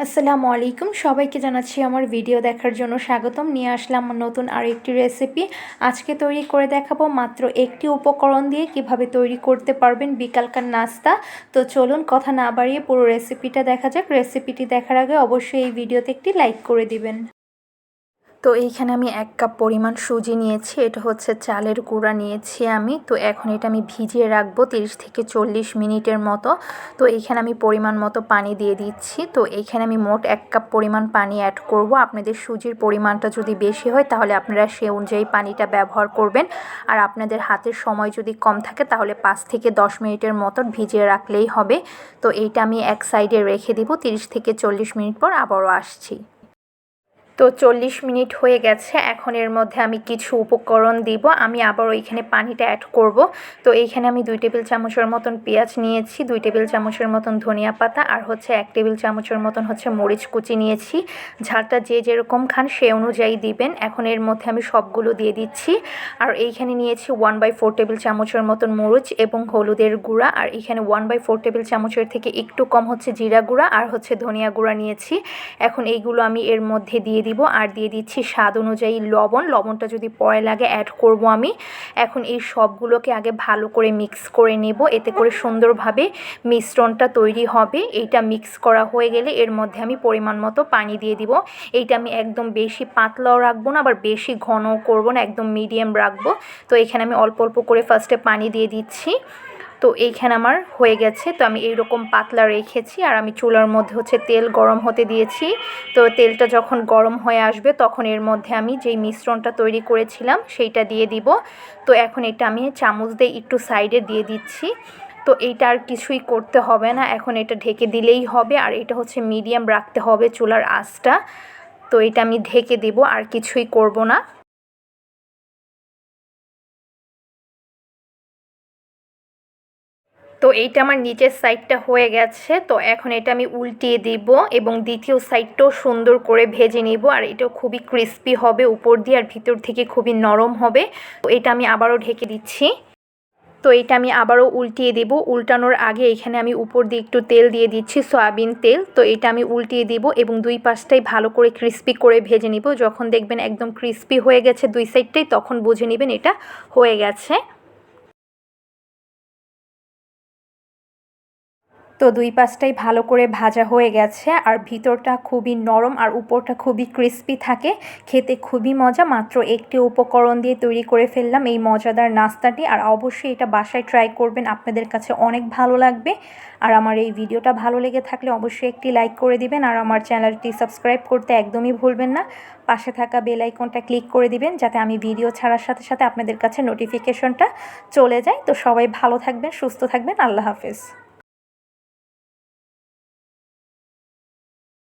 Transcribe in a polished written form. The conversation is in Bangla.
আসসালামু আলাইকুম সবাইকে জানাচ্ছি আমার ভিডিও দেখার জন্য স্বাগতম। নিয়ে আসলাম নতুন আরেকটি রেসিপি। আজকে তৈরি করে দেখাবো মাত্র একটি উপকরণ দিয়ে কিভাবে তৈরি করতে পারবেন বিকালকার নাস্তা। তো চলুন কথা না বাড়িয়ে পুরো রেসিপিটা দেখা যাক। রেসিপিটি দেখার আগে অবশ্যই এই ভিডিওতে একটি লাইক করে দিবেন। তো এইখানে আমি 1 কাপ পরিমাণ সুজি নিয়েছি, এটা হচ্ছে চালের গুঁড়া নিয়েছি আমি। তো এখন এটা আমি ভিজিয়ে রাখবো 30 থেকে 40 মিনিটের মতো। তো এইখানে আমি পরিমাণ মতো পানি দিয়ে দিচ্ছি। তো এইখানে আমি মোট 1 কাপ পরিমাণ পানি অ্যাড করব। আপনাদের সুজির পরিমাণটা যদি বেশি হয় তাহলে আপনারা সে অনুযায়ী পানিটা ব্যবহার করবেন। আর আপনাদের হাতের সময় যদি কম থাকে তাহলে 5 থেকে 10 মিনিটের মতো ভিজিয়ে রাখলেই হবে। তো এইটা আমি এক সাইডে রেখে দিব। 30 থেকে 40 মিনিট পর আবারও আসছি। তো 40 মিনিট হয়ে গেছে। এখন এর মধ্যে আমি কিছু উপকরণ দিব। আমি আবার ওইখানে পানিটা অ্যাড করব। তো এইখানে আমি 2 টেবিল চামচের মতন পেঁয়াজ নিয়েছি, 2 টেবিল চামচের মতন ধনিয়া পাতা, আর হচ্ছে 1 টেবিল চামচের মতন হচ্ছে মরিচ কুচি নিয়েছি। ঝালটা যে যেরকম খান সে অনুযায়ী দিবেন। এখন এর মধ্যে আমি সবগুলো দিয়ে দিচ্ছি। আর এইখানে নিয়েছি 1/4 টেবিল চামচের মতন মরিচ এবং হলুদের গুঁড়া। আর এখানে 1/4 টেবিল চামচের থেকে একটু কম হচ্ছে জিরা গুঁড়া আর হচ্ছে ধনিয়া গুঁড়া নিয়েছি। এখন এইগুলো আমি এর মধ্যে দিয়ে দিব। আর দিয়ে দিচ্ছি স্বাদ অনুযায়ী লবণ। লবণটা যদি পরে লাগে অ্যাড করব আমি। এখন এই সবগুলোকে আগে ভালো করে মিক্স করে নেব, এতে করে সুন্দরভাবে মিশ্রণটা তৈরি হবে। এইটা মিক্স করা হয়ে গেলে এর মধ্যে আমি পরিমাণ মতো পানি দিয়ে দিব। এইটা আমি একদম বেশি পাতলাও রাখবো না আবার বেশি ঘনও করব না, একদম মিডিয়াম রাখবো। তো এখানে আমি অল্প অল্প করে ফার্স্টে পানি দিয়ে দিচ্ছি। তো এইখানে আমার হয়ে গেছে। তো আমি এইরকম পাতলা রেখেছি আর আমি চুলার মধ্যে হচ্ছে তেল গরম হতে দিয়েছি। তো তেলটা যখন গরম হয়ে আসবে তখন এর মধ্যে আমি যেই মিশ্রণটা তৈরি করেছিলাম সেইটা দিয়ে দিব। তো এখন এটা আমি চামচ দিয়ে একটু সাইডে দিয়ে দিচ্ছি। তো এইটা আর কিছুই করতে হবে না, এখন এটা ঢেকে দিলেই হবে। আর এটা হচ্ছে মিডিয়াম রাখতে হবে চুলার আঁচটা। তো এটা আমি ঢেকে দিব, আর কিছুই করব না। তো এইটা আমার নিচের সাইডটা হয়ে গেছে। তো এখন এটা আমি উল্টিয়ে দিব এবং দ্বিতীয় সাইডটাও সুন্দর করে ভেজে নিব। আর এটাও খুবই ক্রিস্পি হবে উপর দিয়ে আর ভিতর থেকে খুবই নরম হবে। তো এটা আমি আবারও ঢেকে দিচ্ছি। তো এটা আমি আবারও উল্টিয়ে দেব। উল্টানোর আগে এখানে আমি উপর দিয়ে একটু তেল দিয়ে দিচ্ছি, সয়াবিন তেল। তো এটা আমি উল্টিয়ে দিব এবং দুই পাশটাই ভালো করে ক্রিস্পি করে ভেজে নিব। যখন দেখবেন একদম ক্রিস্পি হয়ে গেছে দুই সাইডটাই তখন বুঝে নেবেন এটা হয়ে গেছে। তো দুই পাশটাই ভালো করে ভাজা হয়ে গেছে আর ভিতরটা খুবই নরম আর উপরটা খুবই ক্রিস্পি থাকে, খেতে খুবই মজা। মাত্র একটি উপকরণ দিয়ে তৈরি করে ফেললাম এই মজাদার নাস্তাটি। আর অবশ্যই এটা বাসায় ট্রাই করবেন, আপনাদের কাছে অনেক ভালো লাগবে। আর আমার এই ভিডিওটা ভালো লেগে থাকলে অবশ্যই একটি লাইক করে দিবেন আর আমার চ্যানেলটি সাবস্ক্রাইব করতে একদমই ভুলবেন না। পাশে থাকা বেল আইকনটা ক্লিক করে দিবেন যাতে আমি ভিডিও ছাড়ার সাথে সাথে আপনাদের কাছে নোটিফিকেশনটা চলে যায়। তো সবাই ভালো থাকবেন, সুস্থ থাকবেন। আল্লাহ হাফেজ।